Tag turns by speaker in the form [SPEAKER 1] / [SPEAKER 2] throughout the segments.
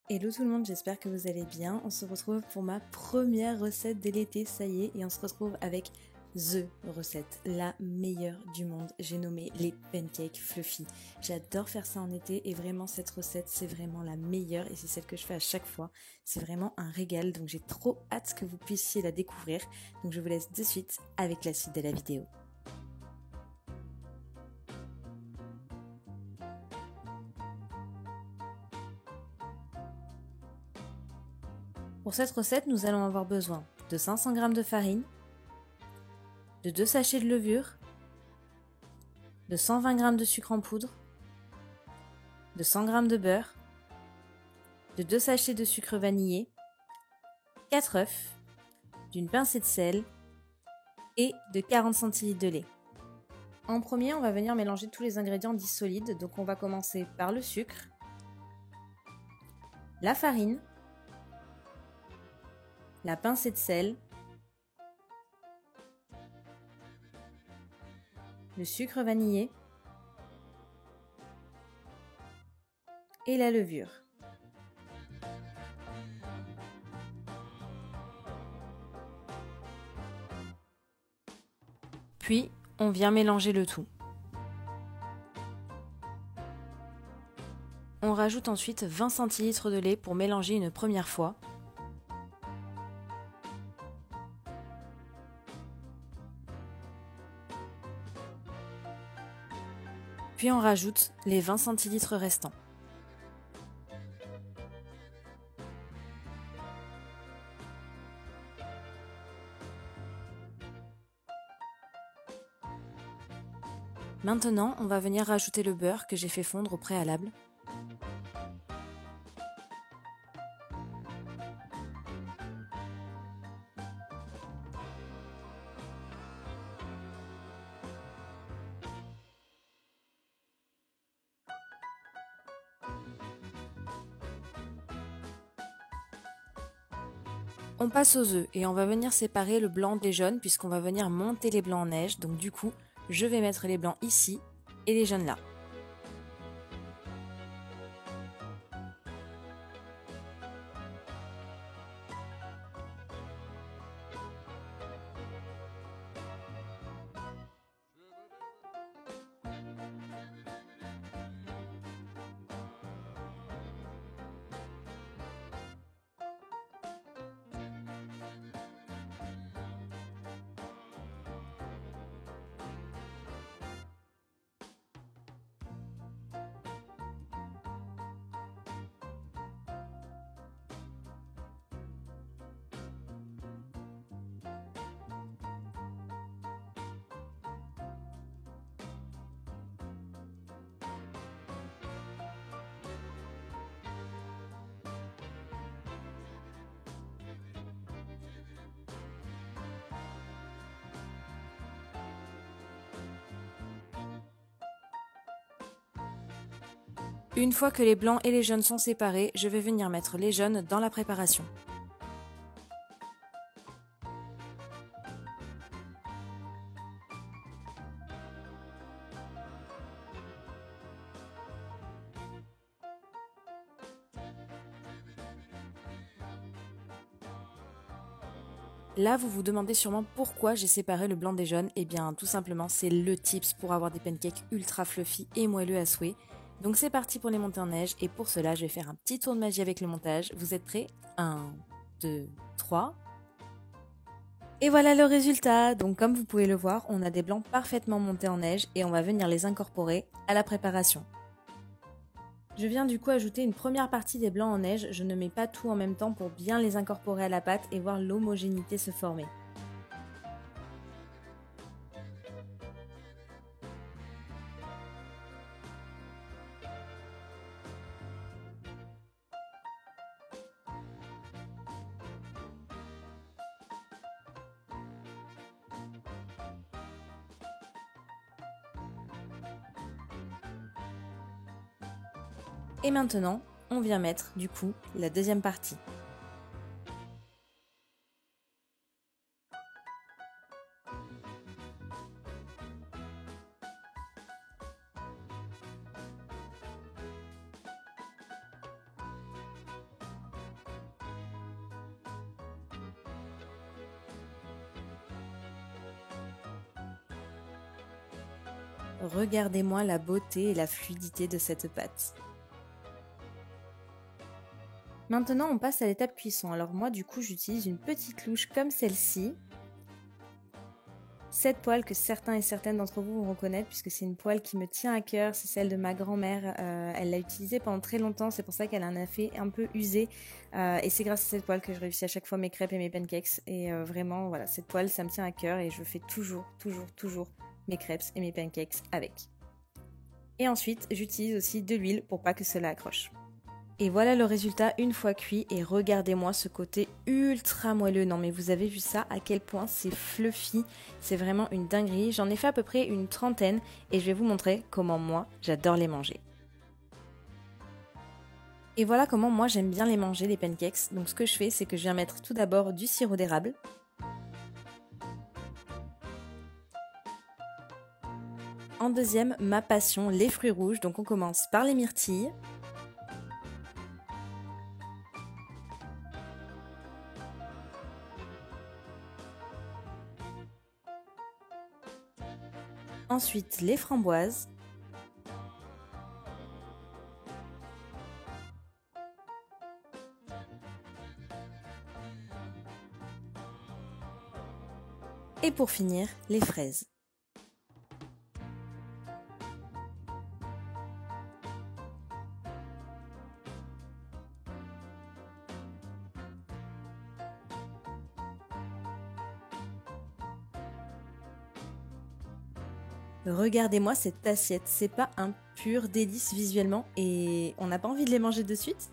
[SPEAKER 1] Hello tout le monde, j'espère que vous allez bien. On se retrouve pour ma première recette de l'été, ça y est, et on se retrouve avec THE recette, la meilleure du monde. J'ai nommé les pancakes fluffy. J'adore faire ça en été et vraiment cette recette, c'est vraiment la meilleure et c'est celle que je fais à chaque fois. C'est vraiment un régal, donc j'ai trop hâte que vous puissiez la découvrir. Donc je vous laisse de suite avec la suite de la vidéo. Pour cette recette, nous allons avoir besoin de 500 g de farine, de 2 sachets de levure, de 120 g de sucre en poudre, de 100 g de beurre, de 2 sachets de sucre vanillé, 4 œufs, d'une pincée de sel et de 40 cl de lait. En premier, on va venir mélanger tous les ingrédients dits solides. Donc on va commencer par le sucre, la farine, la pincée de sel, le sucre vanillé et la levure. Puis, on vient mélanger le tout. On rajoute ensuite 20 cl de lait pour mélanger une première fois. Puis on rajoute les 20 cl restants. Maintenant, on va venir rajouter le beurre que j'ai fait fondre au préalable. On passe aux œufs et on va venir séparer le blanc des jaunes puisqu'on va venir monter les blancs en neige. Donc du coup, je vais mettre les blancs ici et les jaunes là. Une fois que les blancs et les jaunes sont séparés, je vais venir mettre les jaunes dans la préparation. Là, vous vous demandez sûrement pourquoi j'ai séparé le blanc des jaunes. Eh bien, tout simplement, c'est le tips pour avoir des pancakes ultra fluffy et moelleux à souhait. Donc c'est parti pour les monter en neige et pour cela, je vais faire un petit tour de magie avec le montage. Vous êtes prêts? 1, 2, 3. Et voilà le résultat. Donc comme vous pouvez le voir, on a des blancs parfaitement montés en neige et on va venir les incorporer à la préparation. Je viens du coup ajouter une première partie des blancs en neige, je ne mets pas tout en même temps pour bien les incorporer à la pâte et voir l'homogénéité se former. Et maintenant, on vient mettre du coup la deuxième partie. Regardez-moi la beauté et la fluidité de cette pâte. Maintenant, on passe à l'étape cuisson. Alors moi, du coup, j'utilise une petite louche comme celle-ci. Cette poêle que certains et certaines d'entre vous vont reconnaître puisque c'est une poêle qui me tient à cœur, c'est celle de ma grand-mère. Elle l'a utilisée pendant très longtemps, c'est pour ça qu'elle a un effet un peu usé. Et c'est grâce à cette poêle que je réussis à chaque fois mes crêpes et mes pancakes. Et vraiment, voilà, cette poêle, ça me tient à cœur et je fais toujours mes crêpes et mes pancakes avec. Et ensuite, j'utilise aussi de l'huile pour pas que cela accroche. Et voilà le résultat une fois cuit et regardez-moi ce côté ultra moelleux. Non mais vous avez vu ça, à quel point c'est fluffy, c'est vraiment une dinguerie. J'en ai fait à peu près une 30aine et je vais vous montrer comment moi j'adore les manger. Et voilà comment moi j'aime bien les manger les pancakes. Donc ce que je fais c'est que je viens mettre tout d'abord du sirop d'érable. En deuxième, ma passion, les fruits rouges. Donc on commence par les myrtilles. Ensuite, les framboises. Et pour finir, les fraises. Regardez-moi cette assiette, c'est pas un pur délice visuellement et on n'a pas envie de les manger de suite?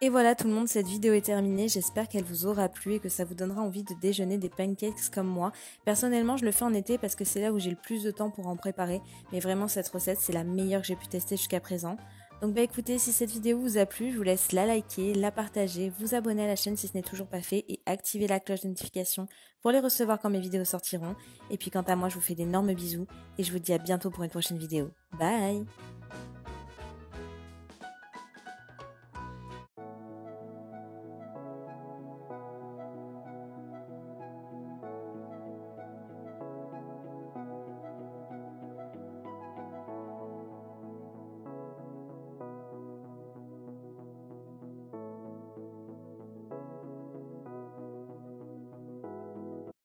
[SPEAKER 1] Et voilà tout le monde, cette vidéo est terminée, j'espère qu'elle vous aura plu et que ça vous donnera envie de déjeuner des pancakes comme moi. Personnellement je le fais en été parce que c'est là où j'ai le plus de temps pour en préparer, mais vraiment cette recette c'est la meilleure que j'ai pu tester jusqu'à présent. Donc bah écoutez, si cette vidéo vous a plu, je vous laisse la liker, la partager, vous abonner à la chaîne si ce n'est toujours pas fait et activer la cloche de notification pour les recevoir quand mes vidéos sortiront. Et puis quant à moi je vous fais d'énormes bisous et je vous dis à bientôt pour une prochaine vidéo. Bye!